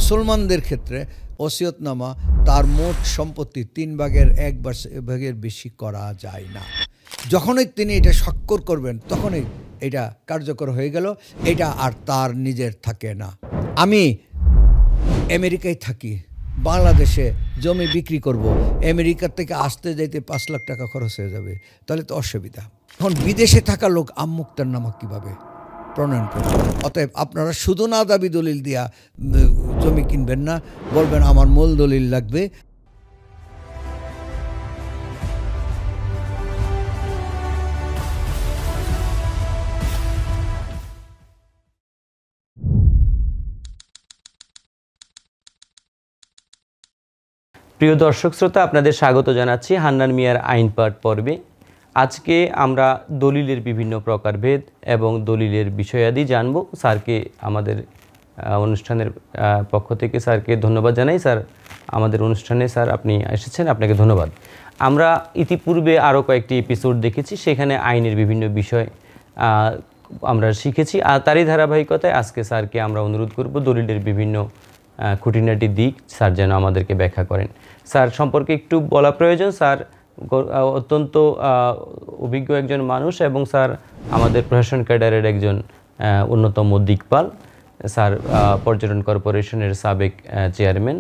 মুসলমানদের ক্ষেত্রে ওসিয়তনামা তার মোট সম্পত্তি 3/1 বেশি করা যায় না। যখনই তিনি এটা স্বাক্ষর করবেন তখনই এটা কার্যকর হয়ে গেল, এটা আর তার নিজের থাকে না। আমি আমেরিকায় থাকি, বাংলাদেশে জমি বিক্রি করব, আমেরিকার থেকে আসতে যাইতে 5 লাখ টাকা খরচ হয়ে যাবে, তাহলে তো অসুবিধা। এখন বিদেশে থাকা লোক আমুক্তারনামা কীভাবে প্রণয়ন করবে? অতএব আপনারা শুধু না দাবি দলিল দিয়া জমি কিনবেন না, বলবেন আমার মূল দলিল লাগবে। প্রিয় দর্শক শ্রোতা, আপনাদের স্বাগত জানাচ্ছি হান্নান মিয়ার আইন পাঠ পর্বে। আজকে আমরা দলিলের বিভিন্ন প্রকারভেদ এবং দলিলের বিষয়াদি জানব। স্যারকে আমাদের অনুষ্ঠানের পক্ষ থেকে স্যারকে ধন্যবাদ জানাই। স্যার, আমাদের অনুষ্ঠানে স্যার আপনি এসেছেন, আপনাকে ধন্যবাদ। আমরা ইতিপূর্বে আরও কয়েকটি এপিসোড দেখেছি, সেখানে আইনের বিভিন্ন বিষয় আমরা শিখেছি। আর তারই ধারাবাহিকতায় আজকে স্যারকে আমরা অনুরোধ করব দলিলের বিভিন্ন খুঁটিনাটি দিক স্যার যেন আমাদেরকে ব্যাখ্যা করেন। স্যার সম্পর্কে একটু বলা প্রয়োজন। স্যার অত্যন্ত অভিজ্ঞ একজন মানুষ এবং স্যার আমাদের প্রশাসন ক্যাডারের একজন অন্যতম দিকপাল। স্যার পর্যটন কর্পোরেশনের সাবেক চেয়ারম্যান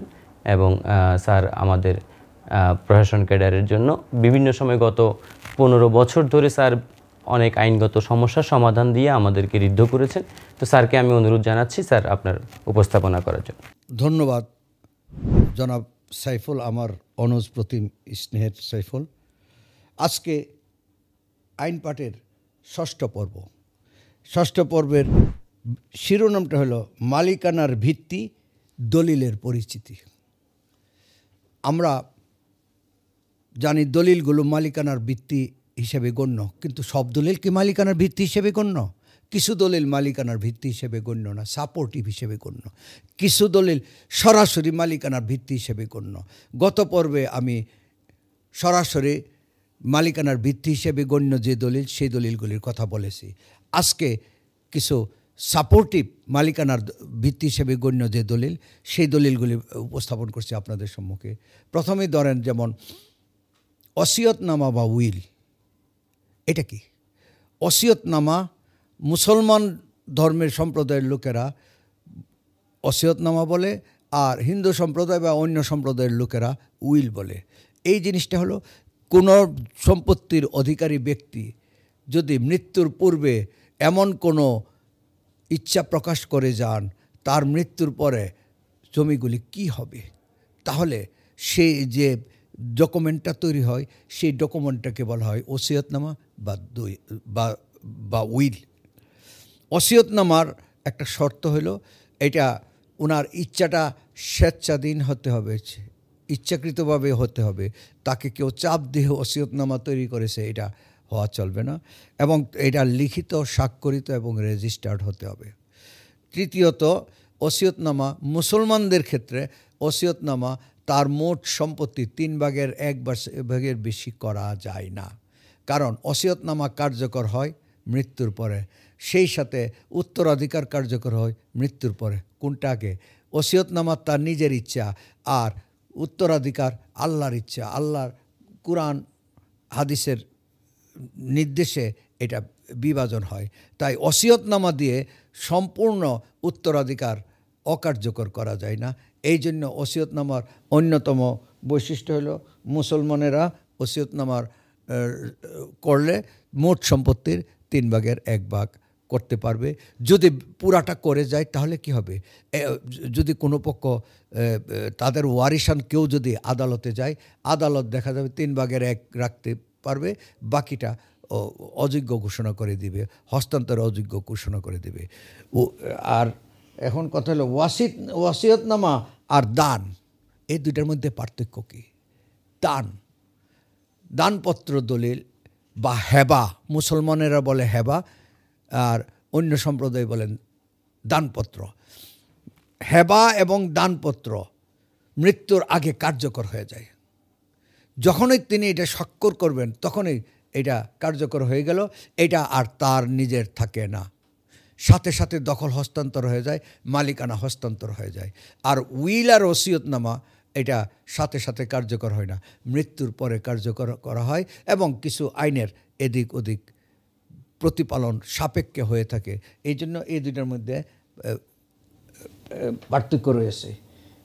এবং স্যার আমাদের প্রশাসন ক্যাডারের জন্য বিভিন্ন সময় গত 15 বছর ধরে স্যার অনেক আইনগত সমস্যার সমাধান দিয়ে আমাদেরকে ঋদ্ধ করেছেন। তো স্যারকে আমি অনুরোধ জানাচ্ছি স্যার আপনার উপস্থাপনা করার জন্য। ধন্যবাদ জনাব সাইফুল, আমার অনুজ প্রতিম স্নেহের সাইফুল। আজকে আইন পাঠের ষষ্ঠ পর্বের শিরোনামটা হলো মালিকানার ভিত্তি, দলিলের পরিচিতি। আমরা জানি দলিলগুলো মালিকানার ভিত্তি হিসেবে গণ্য, কিন্তু সব দলিল কি মালিকানার ভিত্তি হিসেবে গণ্য? কিছু দলিল মালিকানার ভিত্তি হিসেবে গণ্য না, সাপোর্টিভ হিসেবে গণ্য। কিছু দলিল সরাসরি মালিকানার ভিত্তি হিসেবে গণ্য। গত পর্বে আমি সরাসরি মালিকানার ভিত্তি হিসেবে গণ্য যে দলিল, সেই দলিলগুলির কথা বলেছি। আজকে কিছু সাপোর্টিভ মালিকানার ভিত্তি হিসেবে গণ্য যে দলিল, সেই দলিলগুলি উপস্থাপন করছি আপনাদের সম্মুখে। প্রথমে ধরেন যেমন ওসিয়তনামা বা উইল। এটা কি? ওসিয়তনামা মুসলমান ধর্মের সম্প্রদায়ের লোকেরা ওসিয়তনামা বলে, আর হিন্দু সম্প্রদায় বা অন্য সম্প্রদায়ের লোকেরা উইল বলে। এই জিনিসটা হলো কোনো সম্পত্তির অধিকারী ব্যক্তি যদি মৃত্যুর পূর্বে এমন কোনো ইচ্ছা প্রকাশ করে যান তার মৃত্যুর পরে জমিগুলি কি হবে, তাহলে সেই যে ডকুমেন্টটা তৈরি হয় সেই ডকুমেন্টটাকে বলা হয় ওসিয়তনামা বা উইল। ওসিয়তনামার একটা শর্ত হলো এটা ওনার ইচ্ছাটা স্বেচ্ছাধীন হতে হবে, ইচ্ছাকৃতভাবে হতে হবে। তাকে কেউ চাপ দিয়ে ওসিয়তনামা তৈরি করেছে এটা হওয়া চলবে না, এবং এটা লিখিত, স্বাক্ষরিত এবং রেজিস্টার্ড হতে হবে। তৃতীয়ত, ওসিয়তনামা মুসলমানদের ক্ষেত্রে ওসিয়তনামা তার মোট সম্পত্তি 3/1 বেশি করা যায় না, কারণ ওসিয়তনামা কার্যকর হয় মৃত্যুর পরে, সেই সাথে উত্তরাধিকার কার্যকর হয় মৃত্যুর পরে। কোনটা আগে? ওসিয়তনামা তার নিজের ইচ্ছা, আর উত্তরাধিকার আল্লাহর ইচ্ছা। আল্লাহর কুরআন হাদিসের নির্দেশে এটা বিভাজন হয়। তাই ওসিয়তনামা দিয়ে সম্পূর্ণ উত্তরাধিকার অকার্যকর করা যায় না। এই জন্য ওসিয়তনামার অন্যতম বৈশিষ্ট্য হলো মুসলমানেরা ওসিয়তনামার করলে মোট সম্পত্তির 3/1 করতে পারবে। যদি পুরাটা করে যায় তাহলে কি হবে? যদি কোনো পক্ষ তাদের ওয়ারিশান কেউ যদি আদালতে যায়, আদালত দেখা যাবে 3/1 রাখতে পারবে, বাকিটা অযোগ্য ঘোষণা করে দিবে, হস্তান্তর অযোগ্য ঘোষণা করে দিবে। আর এখন কথা হলো ওয়াসিয়তনামা আর দান, এই দুইটার মধ্যে পার্থক্য কী? দানপত্র দলিল বা হেবা, মুসলমানেরা বলে হেবা আর অন্য সম্প্রদায় বলেন দানপত্র। হেবা এবং দানপত্র মৃত্যুর আগে কার্যকর হয়ে যায়। যখনই তিনি এটা স্বাক্ষর করবেন তখনই এটা কার্যকর হয়ে গেল, এটা আর তার নিজের থাকে না। সাথে সাথে দখল হস্তান্তর হয়ে যায়, মালিকানা হস্তান্তর হয়ে যায়। আর উইল আর ওসিয়তনামা এটা সাথে সাথে কার্যকর হয় না, মৃত্যুর পরে কার্যকর করা হয় এবং কিছু আইনের এদিক ওদিক প্রতিপালন সাপেক্ষে হয়ে থাকে। এই জন্য এই দুইটার মধ্যে পার্থক্য রয়েছে।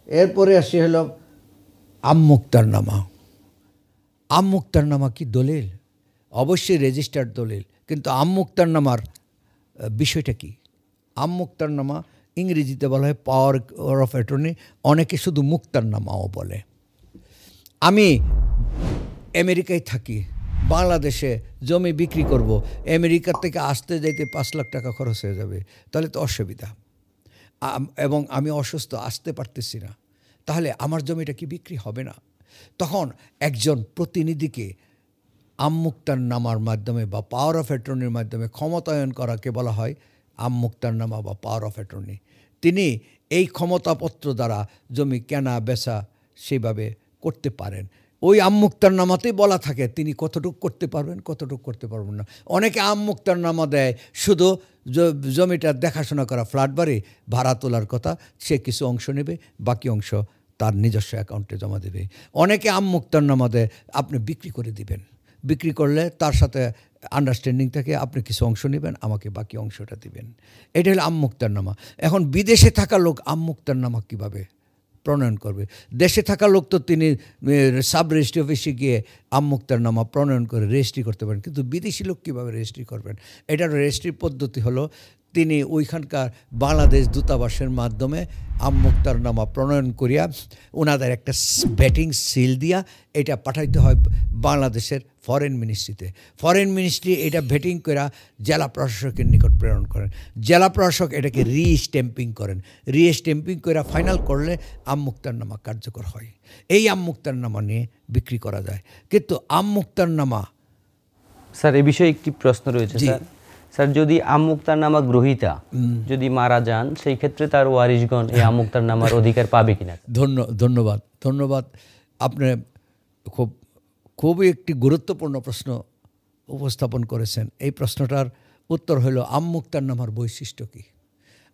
এরপরে আসি হলো আমমুক্তারনামা। আমমুক্তারনামা কি দলিল? অবশ্যই রেজিস্টার্ড দলিল, কিন্তু আমমুক্তারনামার বিষয়টা কি? আমমুক্তারনামা ইংরেজিতে বলা হয় পাওয়ার অফ অ্যাটর্নি, অনেকে শুধু মুক্তারনামাও বলে। আমি আমেরিকায় থাকি, বাংলাদেশে জমি বিক্রি করব, আমেরিকার থেকে আসতে যাইতে 5 লাখ টাকা খরচ হয়ে যাবে, তাহলে তো অসুবিধা। এবং আমি অসুস্থ, আসতে পারতেছি না, তাহলে আমার জমিটা কি বিক্রি হবে না? তখন একজন প্রতিনিধিকে আমমুক্তারনামার মাধ্যমে বা পাওয়ার অফ অ্যাটর্নির মাধ্যমে ক্ষমতায়ন করাকে বলা হয় আমমুক্তারনামা বা পাওয়ার অফ অ্যাটর্নি। তিনি এই ক্ষমতাপত্র দ্বারা জমি কেনা বেচা সেইভাবে করতে পারেন। ওই আমমুক্তারনামাতেই বলা থাকে তিনি কতটুকু করতে পারবেন, কতটুকু করতে পারবেন না। অনেকে আমমুক্তারনামা দেয় শুধু জমিটা দেখাশোনা করা, ফ্ল্যাট বাড়ি ভাড়া তোলার কথা, সে কিছু অংশ নেবে, বাকি অংশ তার নিজস্ব অ্যাকাউন্টে জমা দেবে। অনেকে আমমুক্তারনামা দেয় আপনি বিক্রি করে দিবেন, বিক্রি করলে তার সাথে আন্ডারস্ট্যান্ডিং থাকে আপনি কিছু অংশ নেবেন, আমাকে বাকি অংশটা দিবেন। এটা হলো আমমুক্তারনামা। এখন বিদেশে থাকা লোক আমমুক্তারনামা কীভাবে প্রণয়ন করবে? দেশে থাকা লোক তো তিনি সাব রেজিস্ট্রি অফিসে গিয়ে আমমুক্তারনামা প্রণয়ন করে রেজিস্ট্রি করতে পারেন, কিন্তু বিদেশি লোক কীভাবে রেজিস্ট্রি করবেন? এটার রেজিস্ট্রির পদ্ধতি হলো তিনি ওইখানকার বাংলাদেশ দূতাবাসের মাধ্যমে আমমুক্তারনামা প্রণয়ন করিয়া ওনাদের একটা ভেটিং সিল দিয়া এটা পাঠাইতে হয় বাংলাদেশের ফরেন মিনিস্ট্রিতে। ফরেন মিনিস্ট্রি এটা ভেটিং করে জেলা প্রশাসকের নিকট প্রেরণ করেন, জেলা প্রশাসক এটাকে রিস্ট্যাম্পিং করেন, রিস্ট্যাম্পিং করে ফাইনাল করলে আমমুক্তারনামা কার্যকর হয়। এই আমমুক্তারনামা নিয়ে বিক্রি করা যায়। কিন্তু আমমুক্তারনামা স্যার, এ বিষয়ে একটি প্রশ্ন রয়েছে স্যার। স্যার, যদি আমমুক্তারনামা গ্রহীতা যদি মারা যান, সেই ক্ষেত্রে তার ওয়ারিশগণ এই আমমুক্তারনামার অধিকার পাবে কিনা? ধন্যবাদ। আপনি খুবই একটি গুরুত্বপূর্ণ প্রশ্ন উপস্থাপন করেছেন। এই প্রশ্নটার উত্তর হল আমমুক্তারনামার বৈশিষ্ট্য কী?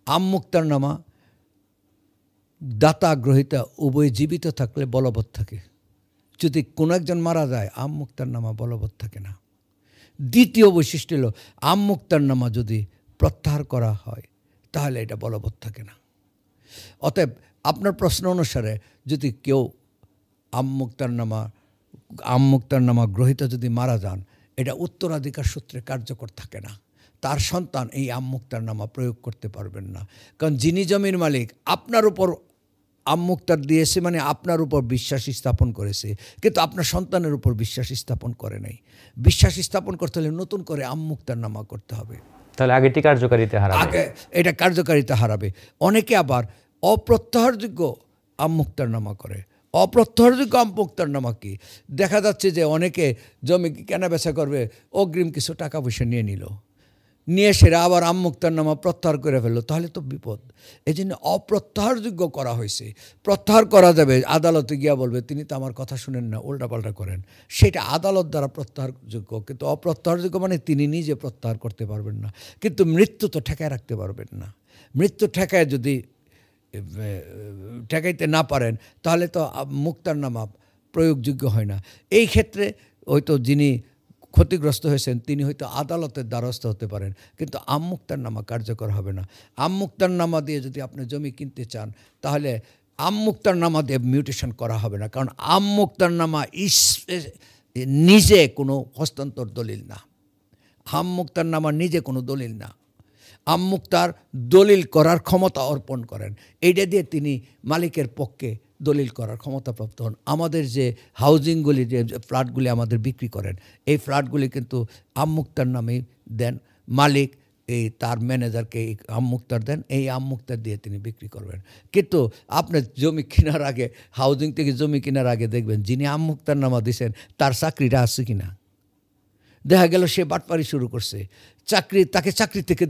আমমুক্তারনামা দাতা গ্রহীতা উভয় জীবিত থাকলে বলবৎ থাকে। যদি কোনো একজন মারা যায় আমমুক্তারনামা বলবৎ থাকে না। দ্বিতীয় বৈশিষ্ট্য হলো আমমুক্তারনামা যদি প্রত্যাহার করা হয় তাহলে এটা বলবৎ থাকে না। অতএব আপনার প্রশ্ন অনুসারে যদি কেউ আমমুক্তারনামা গ্রহীতা যদি মারা যান, এটা উত্তরাধিকার সূত্রে কার্যকর থাকে না। তার সন্তান এই আমমুক্তারনামা প্রয়োগ করতে পারবেন না, কারণ যিনি জমির মালিক আপনার উপর আমমুক্তার দিয়েছে, মানে আপনার উপর বিশ্বাস স্থাপন করেছে, কিন্তু আপনার সন্তানের উপর বিশ্বাস স্থাপন করে নাই। বিশ্বাস স্থাপন করতে হলে নতুন করে আমমুক্তারনামা করতে হবে, তাহলে আগেটি কার্যকারিতা হারাবে, এটা কার্যকারিতা হারাবে। অনেকে আবার অপ্রত্যাহারযোগ্য আমমুক্তারনামা করে। অপ্রত্যাহারযোগ্য আমমুক্তারনামা কি? দেখা যাচ্ছে যে অনেকে জমি কেনা বেচা করবে, অগ্রিম কিছু টাকা পয়সা নিয়ে সেরা আবার আমমুক্তারনামা প্রত্যাহার করে ফেললো, তাহলে তো বিপদ। এই জন্য অপ্রত্যাহারযোগ্য করা হয়েছে। প্রত্যাহার করা যাবে, আদালতে গিয়া বলবে তিনি তো আমার কথা শুনেন না, উল্টাপাল্টা করেন, সেটা আদালত দ্বারা প্রত্যাহারযোগ্য। কিন্তু অপ্রত্যাহারযোগ্য মানে তিনি নিজে প্রত্যাহার করতে পারবেন না। কিন্তু মৃত্যু তো ঠেকায় রাখতে পারবেন না। মৃত্যু ঠেকায় যদি ঠেকাইতে না পারেন তাহলে তো মুক্তারনামা প্রয়োগযোগ্য হয় না। এই ক্ষেত্রে হয়তো যিনি ক্ষতিগ্রস্ত হয়েছেন তিনি হয়তো আদালতের দ্বারস্থ হতে পারেন, কিন্তু আমমুক্তারনামা কার্যকর হবে না। আমমুক্তারনামা দিয়ে যদি আপনি জমি কিনতে চান তাহলে আমমুক্তারনামা দিয়ে মিউটেশন করা হবে না, কারণ আমমুক্তারনামা নিজে কোনো হস্তান্তর দলিল না। আমমুক্তারনামা নিজে কোনো দলিল না। আমমুক্তার দলিল করার ক্ষমতা অর্পণ করেন, এইটা দিয়ে তিনি মালিকের পক্ষে দলিল করার ক্ষমতাপ্রাপ্ত হন। আমাদের যে হাউজিংগুলি, যে ফ্ল্যাটগুলি আমাদের বিক্রি করেন, এই ফ্ল্যাটগুলি কিন্তু আমমুক্তার নামেই দেন। মালিক এই তার ম্যানেজারকে এই আমমুক্তার দেন, এই আমমুক্তার দিয়ে তিনি বিক্রি করবেন। কিন্তু আপনি জমি কেনার আগে, হাউজিং থেকে জমি কেনার আগে দেখবেন যিনি আমমুক্তার নামা দিয়েছেন তার চাকরিটা আছে কিনা। দেখা গেল সে বাটপারি শুরু করছে, তাকে চাকরি থেকে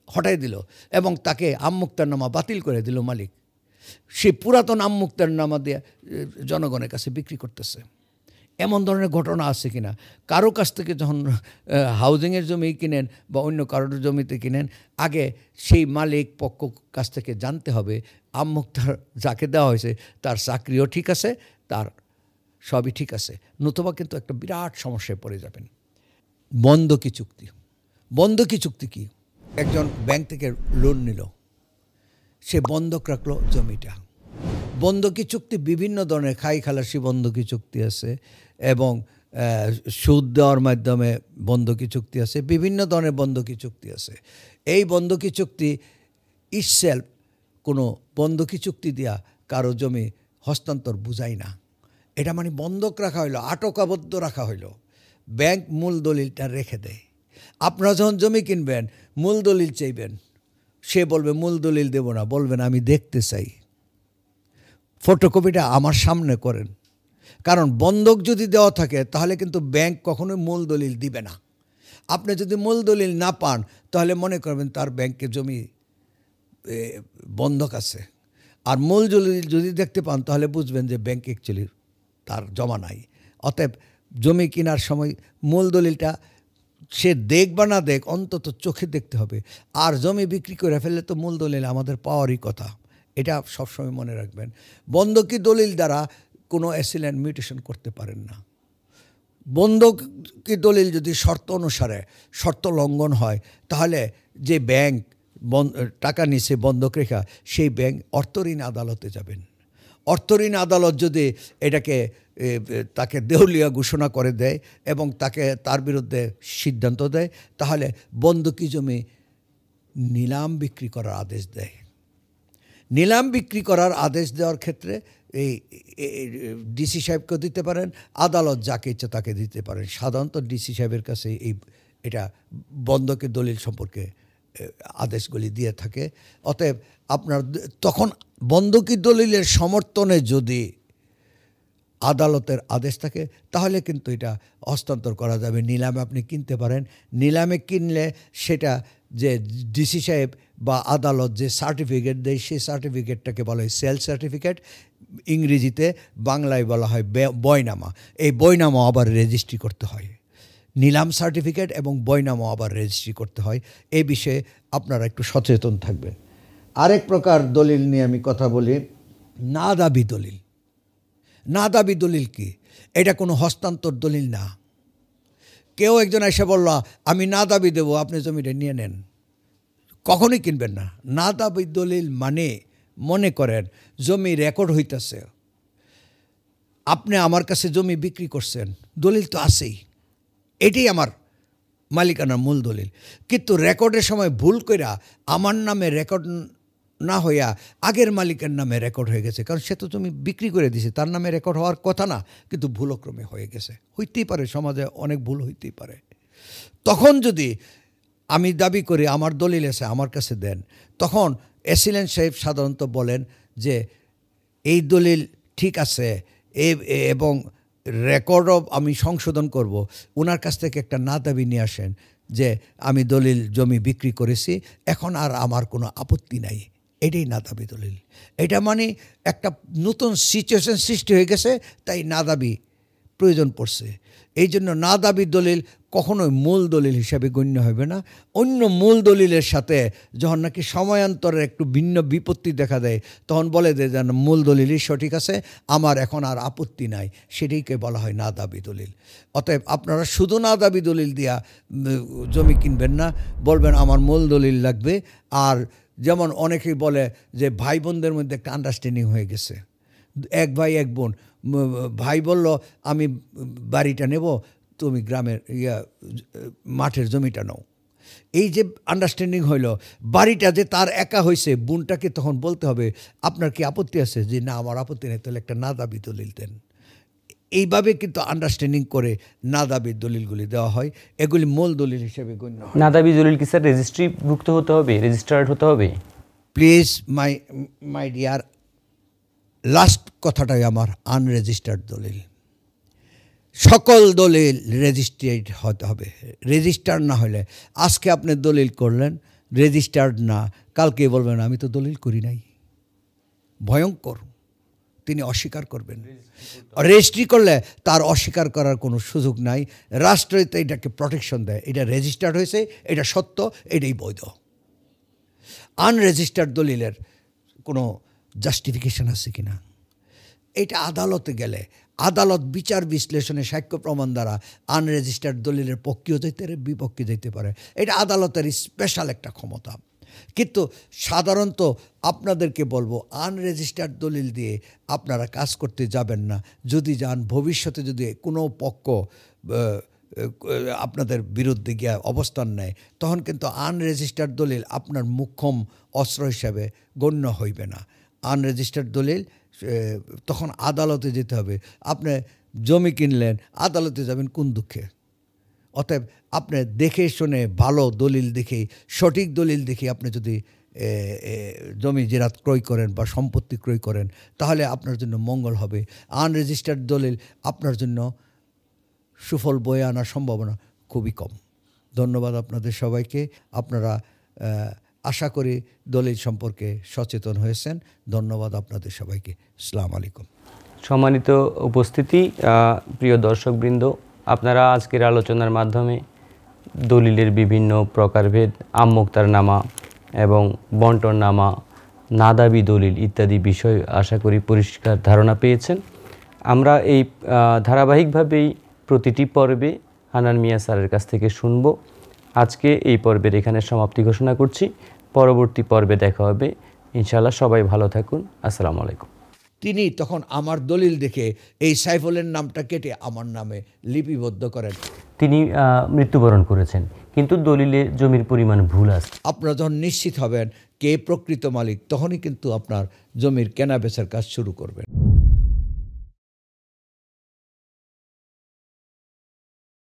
হটাই দিল এবং তাকে আমমুক্তারনামা বাতিল করে দিল মালিক। সে পুরাতন আমমুক্তারনামা দিয়ে জনগণের কাছে বিক্রি করতেছে। এমন ধরনের ঘটনা আছে কিনা? কারো কাছ থেকে যখন হাউজিংয়ের জমি কিনেন বা অন্য কারোর জমিতে কিনেন, আগে সেই মালিক পক্ষ কাছ থেকে জানতে হবে আমুকটার যাকে দেওয়া হয়েছে তার চাকরিও ঠিক আছে, তার সবই ঠিক আছে, নতুবা কিন্তু একটা বিরাট সমস্যায় পড়ে যাবেন। বন্ধকি চুক্তি। বন্ধকি চুক্তি কি? একজন ব্যাংক থেকে লোন নিল, সে বন্ধক রাখলো জমিটা। বন্ধকি চুক্তি বিভিন্ন ধরনের, খাই খালাসি বন্ধকি চুক্তি আছে এবং সুদ দেওয়ার মাধ্যমে বন্ধকি চুক্তি আছে, বিভিন্ন ধরনের বন্ধকি চুক্তি আছে। এই বন্ধকি চুক্তি ইটসেলফ কোনো বন্ধকি চুক্তি দিয়া কারো জমি হস্তান্তর বুঝায় না। এটা মানে বন্ধক রাখা হইলো, আটকাবদ্ধ রাখা হইলো। ব্যাংক মূল দলিলটা রেখে দেয়। আপনারা যখন জমি কিনবেন মূল দলিল চাইবেন, সে বলবে মূল দলিল দেব না, বলবেন আমি দেখতে চাই, ফটোকপিটা আমার সামনে করেন। কারণ বন্ধক যদি দেওয়া থাকে তাহলে কিন্তু ব্যাংক কখনোই মূল দলিল দিবে না। আপনি যদি মূল দলিল না পান তাহলে মনে করবেন তার ব্যাংকে জমি বন্ধক আছে। আর মূল দলিল যদি দেখতে পান তাহলে বুঝবেন যে ব্যাংক অ্যাকচুয়ালি তার জমা নাই। অতএব জমি কেনার সময় মূল দলিলটা সে দেখ বা না দেখ অন্তত চোখে দেখতে হবে। আর জমি বিক্রি করে ফেললে তো মূল দলিল আমাদের পাওয়ারই কথা, এটা সবসময় মনে রাখবেন। বন্ধকি দলিল দ্বারা কোনো অ্যাসিল্যান্ড মিউটেশন করতে পারেন না। বন্ধকি দলিল যদি শর্ত অনুসারে শর্ত লঙ্ঘন হয় তাহলে যে ব্যাংক টাকা নিছে বন্ধক রেখা, সেই ব্যাংক অর্থঋণ আদালতে যাবেন। অর্থঋণ আদালত যদি এটাকে তাকে দেউলিয়া ঘোষণা করে দেয় এবং তার বিরুদ্ধে সিদ্ধান্ত দেয়, তাহলে বন্ধকি জমি নিলাম বিক্রি করার আদেশ দেয়। নিলাম বিক্রি করার আদেশ দেওয়ার ক্ষেত্রে এই ডিসি সাহেবকেও দিতে পারেন, আদালত যাকে ইচ্ছা তাকে দিতে পারেন। সাধারণত ডিসি সাহেবের কাছে এটা বন্ধকি দলিল সম্পর্কে আদেশগুলি দিয়ে থাকে। অতএব আপনার তখন বন্ধকি দলিলের সমর্থনে যদি আদালতের আদেশ থাকে তাহলে কিন্তু এটা হস্তান্তর করা যাবে। নিলামে আপনি কিনতে পারেন। নিলামে কিনলে সেটা যে ডিসি সাহেব বা আদালত যে সার্টিফিকেট দেয় সেই সার্টিফিকেটটাকে বলা হয় সেল সার্টিফিকেট, ইংরেজিতে, বাংলায় বলা হয় বয়নামা। এই বয়নামা আবার রেজিস্ট্রি করতে হয়। নিলাম সার্টিফিকেট এবং বয়নামা আবার রেজিস্ট্রি করতে হয়। এই বিষয়ে আপনারা একটু সচেতন থাকবেন। আরেক প্রকার দলিল নিয়ে আমি কথা বলি, না দাবি দলিল। না দাবি দলিল কি? এটা কোনো হস্তান্তর দলিল না। কেউ একজন এসে বলল আমি না দাবি দেবো, আপনি জমিটা নিয়ে নেন, কখনোই কিনবেন না। না দাবি দলিল মানে মনে করেন জমি রেকর্ড হইতেছে, আপনি আমার কাছে জমি বিক্রি করছেন, দলিল তো আছেই, এটাই আমার মালিকানার মূল দলিল। কিন্তু রেকর্ডের সময় ভুল কইরা আমার নামে রেকর্ড না হইয়া আগের মালিকের নামে রেকর্ড হয়ে গেছে, কারণ সে তো জমি বিক্রি করে দিয়েছে, তার নামে রেকর্ড হওয়ার কথা না, কিন্তু ভুলক্রমে হয়ে গেছে। হইতেই পারে, সমাজে অনেক ভুল হইতেই পারে। তখন যদি আমি দাবি করি আমার দলিল আছে আমার কাছে দেন, তখন অ্যাসিল্যান্ড সাহেব সাধারণত বলেন যে এই দলিল ঠিক আছে এবং রেকর্ডও আমি সংশোধন করব। ওনার কাছ থেকে একটা না দাবি নিয়ে আসেন যে আমি দলিল জমি বিক্রি করেছি, এখন আর আমার কোনো আপত্তি নাই। এটাই না দাবি দলিল। এটা মানে একটা নতুন সিচুয়েশন সৃষ্টি হয়ে গেছে, তাই না দাবি প্রয়োজন পড়ছে। এই জন্য না দাবি দলিল কখনোই মূল দলিল হিসাবে গণ্য হবে না। অন্য মূল দলিলের সাথে যখন নাকি সময়ান্তরে একটু ভিন্ন বিপত্তি দেখা দেয় তখন বলে দেয় যেন মূল দলিলই সঠিক আছে, আমার এখন আর আপত্তি নাই, সেটাইকে বলা হয় না দাবি দলিল। অতএব আপনারা শুধু না দাবি দলিল দিয়া জমি কিনবেন না, বলবেন আমার মূল দলিল লাগবে। আর যেমন অনেকেই বলে যে ভাই বোনদের মধ্যে একটা আন্ডারস্ট্যান্ডিং হয়ে গেছে, এক ভাই এক বোন, ভাই বলল আমি বাড়িটা নেব, তুমি গ্রামের মাঠের জমিটা নাও। এই যে আন্ডারস্ট্যান্ডিং হইল, বাড়িটা যে তার একা হয়েছে, বোনটাকে তখন বলতে হবে আপনার কি আপত্তি আছে? যে না আমার আপত্তি নেই, তাহলে একটা না দাবি দলিল দেন। এইভাবে কিন্তু আন্ডারস্ট্যান্ডিং করে না দাবির দলিলগুলি দেওয়া হয়, এগুলি মূল দলিল হিসেবে গণ্য হয়। না দাবি দলিল কি স্যার রেজিস্ট্রিভুক্ত হতে হবে, রেজিস্টার্ড হতে হবে? প্লিজ মাই ডিয়ার, লাস্ট কথাটাই আমার আনরেজিস্টার্ড দলিল। সকল দলিল রেজিস্ট্রেড হতে হবে। রেজিস্টার্ড না হলে, আজকে আপনি দলিল করলেন রেজিস্টার্ড না, কালকে বলবেন আমি তো দলিল করি নাই। ভয়ঙ্কর। তিনি অস্বীকার করবেন। রেজিস্ট্রি করলে তার অস্বীকার করার কোনো সুযোগ নাই। রাষ্ট্রই তো এটাকে প্রোটেকশন দেয়, এটা রেজিস্টার্ড হয়েছে, এটা সত্য, এটাই বৈধ। আনরেজিস্টার্ড দলিলের কোনো জাস্টিফিকেশন আছে কি না, এটা আদালতে গেলে আদালত বিচার বিশ্লেষণে সাক্ষ্য প্রমাণ দ্বারা আনরেজিস্টার্ড দলিলের পক্ষেও যেতে পারে, বিপক্ষে যেতে পারে। এটা আদালতের স্পেশাল একটা ক্ষমতা। কিন্তু সাধারণত আপনাদেরকে বলবো, আনরেজিস্টার্ড দলিল দিয়ে আপনারা কাজ করতে যাবেন না। যদি যান, ভবিষ্যতে যদি কোনো পক্ষ আপনাদের বিরুদ্ধে গিয়ে অবস্থান নেয়, তখন কিন্তু আনরেজিস্টার্ড দলিল আপনার মুখ্যম অস্ত্র হিসাবে গণ্য হইবে না। আনরেজিস্টার্ড দলিল তখন আদালতে যেতে হবে। আপনি জমি কিনলেন, আদালতে যাবেন কোন দুঃখে? অতএব আপনি দেখে শুনে ভালো দলিল দেখে, সঠিক দলিল দেখে আপনি যদি জমি জিরাত ক্রয় করেন বা সম্পত্তি ক্রয় করেন, তাহলে আপনার জন্য মঙ্গল হবে। আনরেজিস্টার্ড দলিল আপনার জন্য সুফল বয়ে আনার সম্ভাবনা খুবই কম। ধন্যবাদ আপনাদের সবাইকে। আপনারা আশা করি দলিল সম্পর্কে সচেতন হয়েছেন। ধন্যবাদ আপনাদের সবাইকে। আসসালামু আলাইকুম। সম্মানিত উপস্থিতি, প্রিয় দর্শকবৃন্দ, আপনারা আজকের আলোচনার মাধ্যমে দলিলের বিভিন্ন প্রকারভেদ, আমমুক্তারনামা এবং বন্টননামা, নাদাবি দলিল ইত্যাদি বিষয় আশা করি পরিষ্কার ধারণা পেয়েছেন। আমরা এই ধারাবাহিকভাবেই প্রতিটি পর্বে হান্নান মিয়া স্যারের কাছ থেকে শুনব। আজকে এই পর্বের এখানে সমাপ্তি ঘোষণা করছি। পরবর্তী পর্বে দেখা হবে ইনশাআল্লাহ। সবাই ভালো থাকুন। আসসালামু আলাইকুম। তিনি তখন আমার দলিল দেখে এই সাইফুলের নামটা কেটে আমার নামে লিপিবদ্ধ করেন। তিনি মৃত্যুবরণ করেছেন, কিন্তু দলিলে জমির পরিমাণ ভুল আছে। আপনারা যখন নিশ্চিত হবেন কে প্রকৃত মালিক, তখনই কিন্তু আপনার জমির কেনা বেচার কাজ শুরু করবেন।